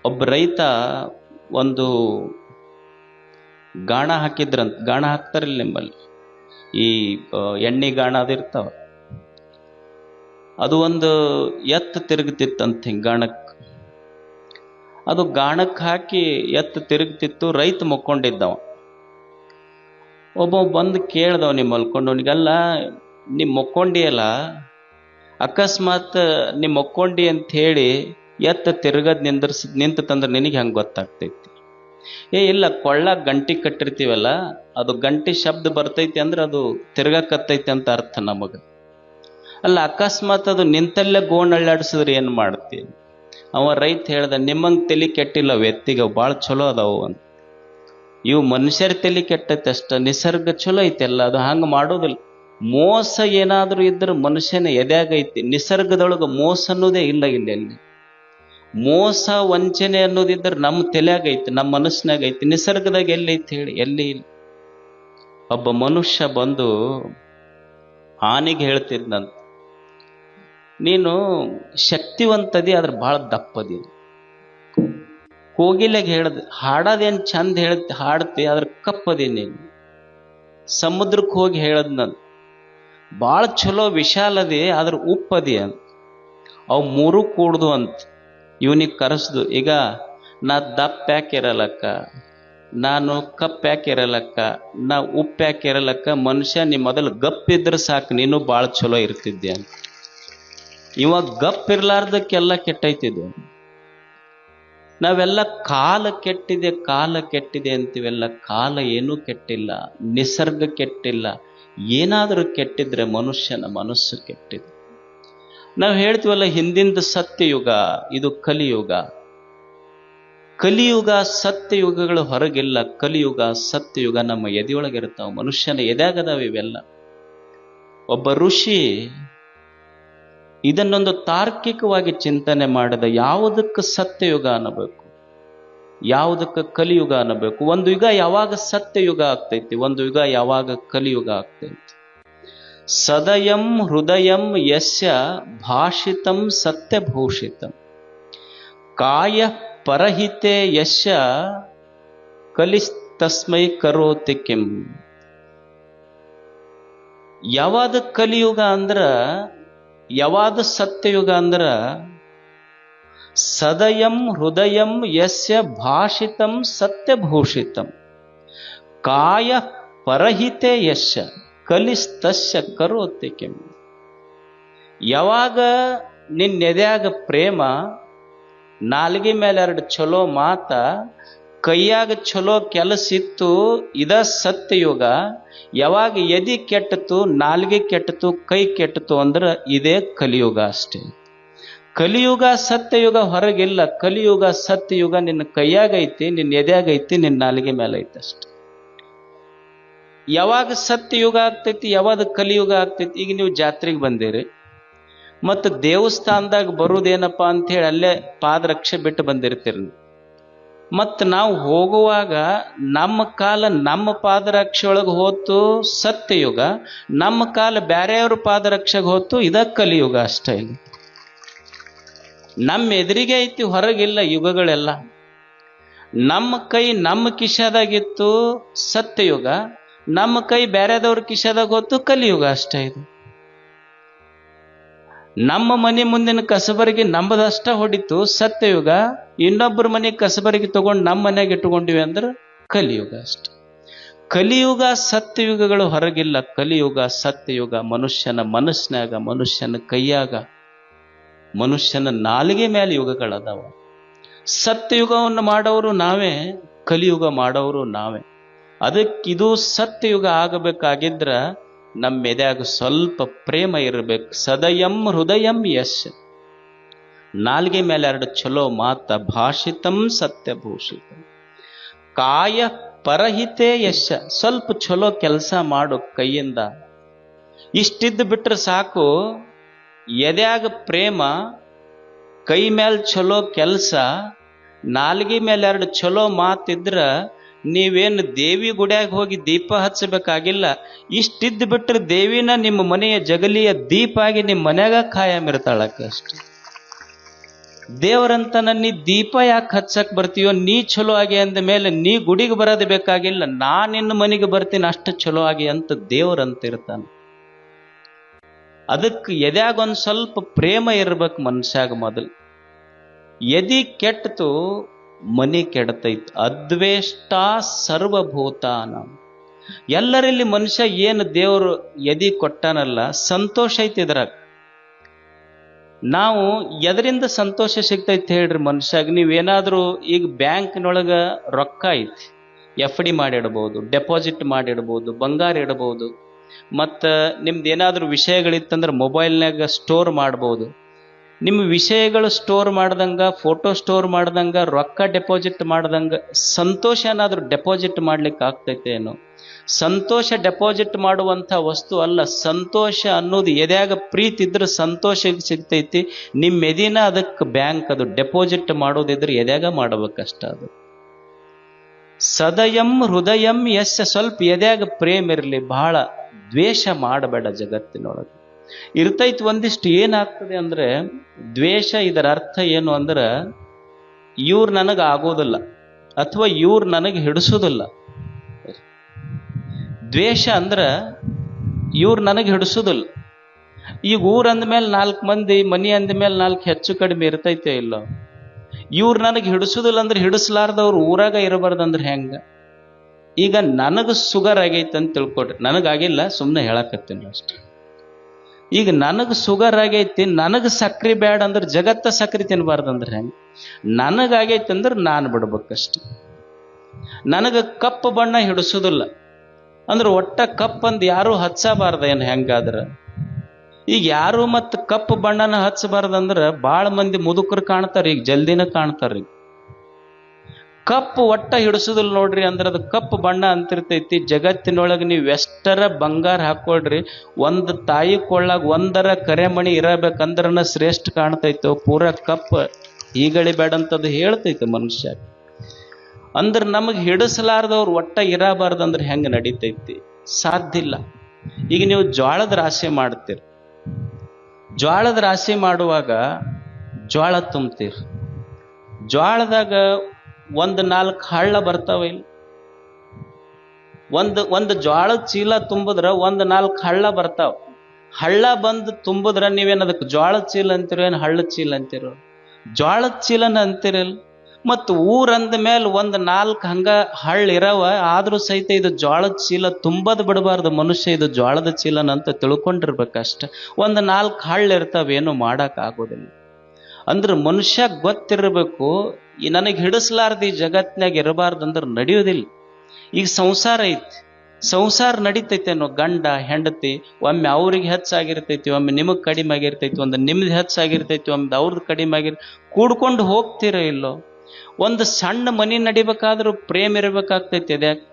ಒಬ್ಬ ರೈತ ಒಂದು ಗಾಣ ಹಾಕಿದ್ರಂತ. ಗಾಣ ಹಾಕ್ತಾರಿಲ್ಲ ನಿಮ್ಮಲ್ಲಿ, ಈ ಎಣ್ಣೆ ಗಾಣ ಅದಿರ್ತಾವ. ಅದು ಒಂದು ಎತ್ತು ತಿರುಗ್ತಿತ್ತಂತ ಹಿಂಗೆ ಗಾಣಕ್ಕೆ. ಅದು ಗಾಣಕ್ಕೆ ಹಾಕಿ ಎತ್ತು ತಿರುಗ್ತಿತ್ತು. ರೈತ ಮಕ್ಕೊಂಡಿದ್ದವ. ಒಬ್ಬ ಬಂದು ಕೇಳ್ದವ, ನೀ ಮಲ್ಕೊಂಡವನಿಗಲ್ಲ, ನೀ ಮಕ್ಕೊಂಡಿಯಲ್ಲ, ಅಕಸ್ಮಾತ್ ನೀ ಮಕ್ಕೊಂಡಿ ಅಂತ ಹೇಳಿ ಎತ್ತ ತಿರುಗದ್ ನಿಂತಂದ್ರೆ ನಿನಗೆ ಹೆಂಗೆ ಗೊತ್ತಾಗ್ತೈತಿ? ಇಲ್ಲ, ಕೊಳ್ಳಾಗ ಗಂಟಿ ಕಟ್ಟಿರ್ತೀವಲ್ಲ, ಅದು ಗಂಟಿ ಶಬ್ದ ಬರ್ತೈತಿ ಅಂದ್ರೆ ಅದು ತಿರ್ಗಕತ್ತೈತಿ ಅಂತ ಅರ್ಥ ನಮಗೆ. ಅಲ್ಲ, ಅಕಸ್ಮಾತ್ ಅದು ನಿಂತಲ್ಲೇ ಗೋಣ್ ಅಳ್ಳಾಡಿಸಿದ್ರೆ ಏನು ಮಾಡ್ತೀವಿ? ಅವ ರೈತ ಹೇಳ್ದ, ನಿಮ್ಮಂಗೆ ತಲೆ ಕೆಟ್ಟಿಲ್ಲ ಎತ್ತಿಗೆ, ಭಾಳ ಚಲೋ ಅದಾವು ಅಂತ. ಇವು ಮನುಷ್ಯರ ತಲೆ ಕೆಟ್ಟೈತೆ ಅಷ್ಟ, ನಿಸರ್ಗ ಚಲೋ ಐತೆಲ್ಲ, ಅದು ಹಂಗೆ ಮಾಡೋದಿಲ್ಲ. ಮೋಸ ಏನಾದರೂ ಇದ್ರೆ ಮನುಷ್ಯನ ಎದೆಯಾಗೈತಿ. ನಿಸರ್ಗದೊಳಗೆ ಮೋಸ ಅನ್ನೋದೇ ಇಲ್ಲ. ಇಲ್ಲಿ ಮೋಸ ವಂಚನೆ ಅನ್ನೋದಿದ್ರೆ ನಮ್ಮ ತಲೆಯಾಗೈತಿ, ನಮ್ಮ ಮನಸ್ಸಿನಾಗೈತಿ. ನಿಸರ್ಗದಾಗ ಎಲ್ಲೈತಿ ಹೇಳಿ? ಎಲ್ಲಿ ಇಲ್ಲ. ಒಬ್ಬ ಮನುಷ್ಯ ಬಂದು ಆನೆಗೆ ಹೇಳ್ತಿದ್ನಂತ, ನೀನು ಶಕ್ತಿವಂತದಿ, ಆದ್ರೆ ಭಾಳ ದಪ್ಪದಿ. ಕೋಗಿಲೆಗೆ ಹೇಳ್ದ, ಹಾಡೋದೇನು ಚಂದ ಹಾಡ್ತಿ, ಆದ್ರೆ ಕಪ್ಪದಿ ನೀನು. ಸಮುದ್ರಕ್ಕೆ ಹೋಗಿ ಹೇಳದ್ನಂತ, ಭಾಳ ಚಲೋ ವಿಶಾಲದಿ, ಆದ್ರೆ ಉಪ್ಪದಿ ಅಂತ. ಅವು ಮೂರು ಕೂಡ್ದು ಅಂತ ಇವನಿಗೆ ಕರೆಸ್ದು. ಈಗ ನಾ ದಪ್ಪ ಯಾಕಿರಲಕ್ಕ, ನಾನು ಕಪ್ ಯಾಕಿರಲಕ್ಕ, ನಾ ಉಪ್ಪು ಯಾಕಿರಲಕ್ಕ, ಮನುಷ್ಯ ನೀ ಮೊದಲು ಗಪ್ಪಿದ್ರೆ ಸಾಕು, ನೀನು ಭಾಳ ಚಲೋ ಇರ್ತಿದ್ದೆ ಅಂತ. ಇವಾಗ ಗಪ್ ಇರ್ಲಾರ್ದಕ್ಕೆಲ್ಲ ಕೆಟ್ಟೈತಿದ್ವು. ನಾವೆಲ್ಲ ಕಾಲ ಕೆಟ್ಟಿದೆ ಅಂತೀವೆಲ್ಲ. ಕಾಲ ಏನೂ ಕೆಟ್ಟಿಲ್ಲ, ನಿಸರ್ಗ ಕೆಟ್ಟಿಲ್ಲ. ಏನಾದರೂ ಕೆಟ್ಟಿದ್ರೆ ಮನುಷ್ಯನ ಮನಸ್ಸು ಕೆಟ್ಟಿದೆ. ನಾವು ಹೇಳ್ತೀವಲ್ಲ, ಹಿಂದಿಂದ ಸತ್ಯಯುಗ, ಇದು ಕಲಿಯುಗ. ಕಲಿಯುಗ ಸತ್ಯಯುಗಗಳು ಹೊರಗಿಲ್ಲ. ಕಲಿಯುಗ ಸತ್ಯಯುಗ ನಮ್ಮ ಎದೆಯೊಳಗಿರ್ತಾವ, ಮನುಷ್ಯನ ಎದೆಯಾಗದಾವ ಇವೆಲ್ಲ. ಒಬ್ಬ ಋಷಿ ಇದನ್ನೊಂದು ತಾರ್ಕಿಕವಾಗಿ ಚಿಂತನೆ ಮಾಡಿದ. ಯಾವುದಕ್ಕೆ ಸತ್ಯಯುಗ ಅನ್ನಬೇಕು, ಯಾವುದಕ್ಕೆ ಕಲಿಯುಗ ಅನ್ನಬೇಕು? ಒಂದು ಯುಗ ಯಾವಾಗ ಸತ್ಯಯುಗ ಆಗ್ತೈತಿ, ಒಂದು ಯುಗ ಯಾವಾಗ ಕಲಿಯುಗ ಆಗ್ತೈತಿ. ಸದಯಂ ಹೃದಯಂ ಯಸ್ಯ ಭಾಷಿತಂ ಸತ್ಯಭೂಷಿತಂ ಕಾಯ ಪರಹಿತೆ ಯಸ್ಯ ಕಲಿಸ್ತಸ್ಮೈ ಕರೋತಿ ಕಿಂ. ಯಾವಾದ ಕಲಿಯುಗ ಅಂದ್ರ, ಯಾವಾದ ಸತ್ಯಯುಗ ಅಂದ್ರ, ಸದಯಂ ಹೃದಯಂ ಯಸ್ಯ ಭಾಷಿತಂ ಸತ್ಯಭೂಷಿತಂ ಕಾಯ ಪರಹಿತೆ ಯಸ್ಯ ಕಲಿಸ್ತಸ್ಯ ಕರೋತಿ ಕಿಂ. ಯಾವಾಗ ನಿನ್ನೆದೆಯಾಗ ಪ್ರೇಮ, ನಾಲ್ಗೆ ಮೇಲೆ 2 ಚಲೋ ಮಾತ, ಕೈಯಾಗ ಚಲೋ ಕೆಲಸ ಇತ್ತು, ಇದ ಸತ್ಯಯುಗ. ಯಾವಾಗ ಎದಿ ಕೆಟ್ಟತು, ನಾಲ್ಗೆ ಕೆಟ್ಟತು, ಕೈ ಕೆಟ್ಟತು ಅಂದ್ರೆ ಇದೇ ಕಲಿಯುಗ ಅಷ್ಟೇ. ಕಲಿಯುಗ ಸತ್ಯಯುಗ ಹೊರಗಿಲ್ಲ. ಕಲಿಯುಗ ಸತ್ಯಯುಗ ನಿನ್ನ ಕೈಯಾಗೈತಿ, ನಿನ್ನ ಎದೆಯಾಗೈತಿ, ನಿನ್ನ ನಾಲಿಗೆ ಮೇಲೆ ಐತಿ ಅಷ್ಟೆ. ಯಾವಾಗ ಸತ್ಯಯುಗ ಆಗ್ತೈತಿ, ಯಾವಾಗ ಕಲಿಯುಗ ಆಗ್ತೈತಿ? ಈಗ ನೀವು ಜಾತ್ರೆಗೆ ಬಂದಿರಿ, ಮತ್ತು ದೇವಸ್ಥಾನದಾಗ ಬರುವುದೇನಪ್ಪ ಅಂಥೇಳಿ ಅಲ್ಲೇ ಪಾದರಕ್ಷೆ ಬಿಟ್ಟು ಬಂದಿರ್ತೀರಿ. ಮತ್ತು ನಾವು ಹೋಗುವಾಗ ನಮ್ಮ ಕಾಲ ನಮ್ಮ ಪಾದರಕ್ಷೆ ಒಳಗೆ ಹೋತು ಸತ್ಯಯುಗ, ನಮ್ಮ ಕಾಲ ಬ್ಯಾರೆಯವ್ರ ಪಾದರಕ್ಷೆಗೆ ಹೋತು ಇದ ಕಲಿಯುಗ ಅಷ್ಟೇ. ಇಲ್ಲಿ ನಮ್ಮ ಎದುರಿಗೆ ಐತಿ, ಹೊರಗಿಲ್ಲ ಯುಗಗಳೆಲ್ಲ. ನಮ್ಮ ಕೈ ನಮ್ಮ ಕಿಶಾದಾಗಿತ್ತು ಸತ್ಯಯುಗ, ನಮ್ಮ ಕೈ ಬ್ಯಾರೆದವ್ರ ಕಿಶಾದಾಗ ಹೋತು ಕಲಿಯುಗ ಅಷ್ಟೇ. ಇದು ನಮ್ಮ ಮನೆ ಮುಂದಿನ ಕಸಬರಿಗೆ ನಮ್ಮದಷ್ಟ ಹೊಡಿತು ಸತ್ಯಯುಗ, ಇನ್ನೊಬ್ಬರ ಮನೆ ಕಸಬರಿಗೆ ತಗೊಂಡು ನಮ್ಮ ಮನೆಗೆ ಇಟ್ಟುಕೊಂಡಿವಿ ಅಂದ್ರೆ ಕಲಿಯುಗ ಅಷ್ಟೆ. ಕಲಿಯುಗ ಸತ್ಯಯುಗಗಳು ಹೊರಗಿಲ್ಲ. ಕಲಿಯುಗ ಸತ್ಯಯುಗ ಮನುಷ್ಯನ ಮನಸ್ಸಿನಾಗ, ಮನುಷ್ಯನ ಕೈಯಾಗ, ಮನುಷ್ಯನ ನಾಲಿಗೆ ಮೇಲೆ ಯುಗಗಳದಾವ. ಸತ್ಯಯುಗವನ್ನು ಮಾಡೋರು ನಾವೇ, ಕಲಿಯುಗ ಮಾಡೋರು ನಾವೇ. ಅದಕ್ಕಿದು ಸತ್ಯಯುಗ ಆಗಬೇಕಾಗಿದ್ರ ನಮ್ಮ ಎದೆಯಾಗ ಸ್ವಲ್ಪ ಪ್ರೇಮ ಇರಬೇಕು. ಸದಯಂ ಹೃದಯಂ ಯಶ್, ನಾಲ್ಗೆ ಮೇಲೆ 2 ಚಲೋ ಮಾತ, ಭಾಷಿತಂ ಸತ್ಯಭೂಷಿತಂ ಕಾಯ ಪರಹಿತೆ ಯಶ, ಸ್ವಲ್ಪ ಚಲೋ ಕೆಲಸ ಮಾಡು ಕೈಯಿಂದ. ಇಷ್ಟಿದ್ದು ಬಿಟ್ರೆ ಸಾಕು. ಎದೆಯಾಗ ಪ್ರೇಮ, ಕೈ ಮೇಲೆ ಚಲೋ ಕೆಲಸ, ನಾಲ್ಗೆ ಮೇಲೆ 2 ಚಲೋ ಮಾತಿದ್ರ ನೀವೇನು ದೇವಿ ಗುಡಿಯಾಗ ಹೋಗಿ ದೀಪ ಹಚ್ಚಬೇಕಾಗಿಲ್ಲ. ಇಷ್ಟಿದ್ದು ಬಿಟ್ರೆ ದೇವಿನ ನಿಮ್ಮ ಮನೆಯ ಜಗಲಿಯ ದೀಪ ಆಗಿ ನಿಮ್ಮ ಮನ್ಯಾಗ ಖಾಯಂ ಇರ್ತಾಳಕ್ಕೆ ಅಷ್ಟೆ. ದೇವರಂತ ನೀ ದೀಪ ಯಾಕೆ ಹಚ್ಚಕ್ ಬರ್ತೀಯೋ, ನೀ ಚಲೋ ಆಗಿ ಅಂದ ಮೇಲೆ ನೀ ಗುಡಿಗೆ ಬರೋದು ಬೇಕಾಗಿಲ್ಲ, ನಾ ನಿನ್ನ ಮನೆಗೆ ಬರ್ತೀನಿ ಅಷ್ಟು ಚಲೋ ಆಗಿ ಅಂತ ದೇವರಂತ ಇರ್ತಾನೆ. ಅದಕ್ಕೆ ಎದ್ಯಾಗ ಒಂದ್ ಸ್ವಲ್ಪ ಪ್ರೇಮ ಇರ್ಬೇಕು ಮನುಷ್ಯಾಗ. ಮೊದಲು ಎದಿ ಕೆಟ್ಟತು ಮನಿ ಕೆಡತೈತ್. ಅದ್ವೇಷ್ಟ ಸರ್ವಭೂತಾನ. ಎಲ್ಲರಲ್ಲಿ ಮನುಷ್ಯ ಏನು ದೇವರು ಎದಿ ಕೊಟ್ಟಾನಲ್ಲ, ಸಂತೋಷ ಐತಿ ಇದ್ರಾಗ. ನಾವು ಎದರಿಂದ ಸಂತೋಷ ಸಿಗ್ತೈತಿ ಹೇಳ್ರಿ ಮನುಷ್ಯಾಗ? ನೀವೇನಾದ್ರೂ ಈಗ ಬ್ಯಾಂಕ್ನೊಳಗ ರೊಕ್ಕ ಐತಿ, FD ಮಾಡಿಡ್ಬೋದು, ಡೆಪಾಸಿಟ್ ಮಾಡಿಡ್ಬೋದು, ಬಂಗಾರ ಇಡಬಹುದು, ಮತ್ತು ನಿಮ್ದು ಏನಾದ್ರೂ ವಿಷಯಗಳಿತ್ತಂದ್ರೆ ಮೊಬೈಲ್ನಾಗ ಸ್ಟೋರ್ ಮಾಡ್ಬೋದು. ನಿಮ್ಮ ವಿಷಯಗಳು ಸ್ಟೋರ್ ಮಾಡ್ದಂಗ, ಫೋಟೋ ಸ್ಟೋರ್ ಮಾಡ್ದಂಗ, ರೊಕ್ಕ ಡೆಪಾಸಿಟ್ ಮಾಡ್ದಂಗ ಸಂತೋಷ ಏನಾದ್ರೂ ಡೆಪಾಸಿಟ್ ಮಾಡ್ಲಿಕ್ಕೆ ಆಗ್ತೈತೆ ಏನೋ? ಸಂತೋಷ ಡೆಪಾಸಿಟ್ ಮಾಡುವಂಥ ವಸ್ತು ಅಲ್ಲ. ಸಂತೋಷ ಅನ್ನೋದು ಎದ್ಯಾಗ ಪ್ರೀತಿ ಇದ್ರೆ ಸಂತೋಷ ಸಿಗ್ತೈತಿ. ನಿಮ್ಮ ಎದಿನ ಅದಕ್ಕೆ ಬ್ಯಾಂಕ್, ಅದು ಡೆಪಾಸಿಟ್ ಮಾಡೋದಿದ್ರೆ ಎದ್ಯಾಗ ಮಾಡ್ಬೇಕಷ್ಟ. ಅದು ಸದಯಂ ಹೃದಯಂ ಯಸ್ಯ. ಸ್ವಲ್ಪ ಎದ್ಯಾಗ ಪ್ರೇಮ ಇರಲಿ, ಬಹಳ ದ್ವೇಷ ಮಾಡಬೇಡ. ಜಗತ್ತಿನೊಳಗೆ ಇರ್ತೈತಿ ಒಂದಿಷ್ಟು. ಏನಾಗ್ತದೆ ಅಂದ್ರೆ ದ್ವೇಷ, ಇದರ ಅರ್ಥ ಏನು ಅಂದ್ರೆ ಇವ್ರು ನನಗೆ ಆಗೋದಿಲ್ಲ ಅಥವಾ ಇವ್ರು ನನಗೆ ಹಿಡಿಸೋದಿಲ್ಲ. ದ್ವೇಷ ಅಂದ್ರ ಇವ್ರು ನನಗೆ ಹಿಡಿಸೋದಿಲ್ಲ. ಈಗ ಊರ್ ಅಂದ್ಮೇಲೆ 4 ಮಂದಿ, ಮನಿ ಅಂದ್ಮೇಲೆ 4 ಹೆಚ್ಚು ಕಡಿಮೆ ಇರ್ತೈತೆ ಇಲ್ಲ? ಇವ್ರು ನನಗೆ ಹಿಡಿಸೋದಿಲ್ಲ ಅಂದ್ರೆ ಹಿಡಿಸ್ಲಾರ್ದವ್ರು ಊರಾಗ ಇರಬಾರ್ದಂದ್ರೆ ಹೆಂಗ? ಈಗ ನನಗೆ ಶುಗರ್ ಆಗೈತೆ ಅಂತ ತಿಳ್ಕೊಡ್ರಿ, ನನಗಾಗಿಲ್ಲ, ಸುಮ್ಮನೆ ಹೇಳಕತ್ತೀನಿ ಅಷ್ಟೆ. ಈಗ ನನಗೆ ಶುಗರ್ ಆಗೈತಿ, ನನಗೆ ಸಕ್ರೆ ಬೇಡ ಅಂದ್ರೆ ಜಗತ್ತ ಸಕ್ರೆ ತಿನ್ನಬಾರ್ದಂದ್ರೆ ಹೆಂಗೆ? ನನಗಾಗೈತಿ ಅಂದ್ರೆ ನಾನು ಬಿಡ್ಬೇಕಷ್ಟೆ. ನನಗೆ ಕಪ್ಪು ಬಣ್ಣ ಹಿಡಿಸೋದಿಲ್ಲ ಅಂದ್ರೆ ಒಟ್ಟ ಕಪ್ ಅಂದ್ ಯಾರು ಹಚ್ಚಬಾರ್ದ ಏನು? ಹೆಂಗಾದ್ರೆ ಈಗ ಯಾರು ಮತ್ತು ಕಪ್ಪು ಬಣ್ಣನ ಹಚ್ಚಬಾರ್ದಂದ್ರೆ ಭಾಳ ಮಂದಿ ಮುದುಕರು ಕಾಣ್ತಾರೆ, ಈಗ ಜಲ್ದಿನ ಕಾಣ್ತಾರ್ರಿ. ಕಪ್ಪು ಒಟ್ಟ ಹಿಡಿಸೋದಿಲ್ಲ ನೋಡ್ರಿ ಅಂದ್ರೆ ಅದು ಕಪ್ಪು ಬಣ್ಣ ಅಂತಿರ್ತೈತಿ. ಜಗತ್ತಿನೊಳಗೆ ನೀವು ಎಷ್ಟರ ಬಂಗಾರ ಹಾಕೊಳ್ರಿ, ಒಂದು ತಾಯಿ ಕೊಳ್ಳಾಗ ಒಂದರ ಕರೆಮಣಿ ಇರಬೇಕಂದ್ರನ ಶ್ರೇಷ್ಠ ಕಾಣ್ತೈತೋ, ಪೂರ ಕಪ್ ಈಗಳಿ ಬೇಡಂತದ್ದು ಹೇಳ್ತೈತೆ ಮನುಷ್ಯ. ಅಂದ್ರೆ ನಮಗೆ ಹಿಡಿಸಲಾರ್ದವ್ರು ಒಟ್ಟ ಇರಬಾರ್ದಂದ್ರೆ ಹೆಂಗೆ ನಡೀತೈತಿ? ಸಾಧ್ಯ ಇಲ್ಲ. ಈಗ ನೀವು ಜ್ವಾಳದ ರಾಶಿ ಮಾಡ್ತೀರಿ, ಜ್ವಾಳದ ರಾಶಿ ಮಾಡುವಾಗ ಜ್ವಾಳ ತುಂಬ್ತೀರಿ. ಜ್ವಾಳದಾಗ 1-4 ಹಳ್ಳ ಬರ್ತಾವ ಇಲ್ಲ? ಒಂದು ಜ್ವಾಳದ ಚೀಲ ತುಂಬಿದ್ರ 1-4 ಹಳ್ಳ ಬರ್ತಾವ. ಹಳ್ಳ ಬಂದು ತುಂಬಿದ್ರ ನೀವೇನದಕ್ಕೆ ಜ್ವಾಳದ ಚೀಲ ಅಂತಿರೋ ಏನು ಹಳ್ಳದ ಚೀಲ ಅಂತಿರೋ? ಜ್ವಾಳದ ಚೀಲನ ಅಂತಿರಲ್ಲ. ಮತ್ತು ಊರಂದ ಮೇಲೆ 1-4 ಹಂಗ ಹಳ್ಳ ಇರವ, ಆದ್ರೂ ಸಹಿತ ಇದು ಜ್ವಾಳದ ಚೀಲ ತುಂಬದ್ ಬಿಡಬಾರ್ದು ಮನುಷ್ಯ, ಇದು ಜ್ವಾಳದ ಚೀಲನ ಅಂತ ತಿಳ್ಕೊಂಡಿರ್ಬೇಕಷ್ಟ. 1-4 ಹಳ್ಳ ಇರ್ತಾವ, ಏನು ಮಾಡಕ್ ಆಗೋದಿಲ್ಲ. ಅಂದ್ರೆ ಮನುಷ್ಯ ಗೊತ್ತಿರಬೇಕು, ಈ ನನಗೆ ಹಿಡಿಸ್ಲಾರ್ದು ಈ ಜಗತ್ನಾಗ ಇರಬಾರ್ದಂದ್ರೆ ನಡೆಯೋದಿಲ್ಲ. ಈಗ ಸಂಸಾರ ಐತಿ, ಸಂಸಾರ ನಡೀತೈತೇನೋ? ಗಂಡ ಹೆಂಡತಿ ಒಮ್ಮೆ ಅವ್ರಿಗೆ ಹೆಚ್ಚಾಗಿರ್ತೈತಿ, ಒಮ್ಮೆ ನಿಮಗೆ ಕಡಿಮೆ ಆಗಿರ್ತೈತಿ, ಒಂದು ನಿಮ್ದು ಹೆಚ್ಚಾಗಿರ್ತೈತಿ, ಒಮ್ಮೆ ಅವ್ರದ್ದು ಕಡಿಮೆ ಕೂಡ್ಕೊಂಡು ಹೋಗ್ತೀರ ಇಲ್ಲೋ? ಒಂದು ಸಣ್ಣ ಮನಿ ನಡಿಬೇಕಾದ್ರೂ ಪ್ರೇಮ ಇರಬೇಕಾಗ್ತೈತಿ. ಅದ್ಯಾಕೆ?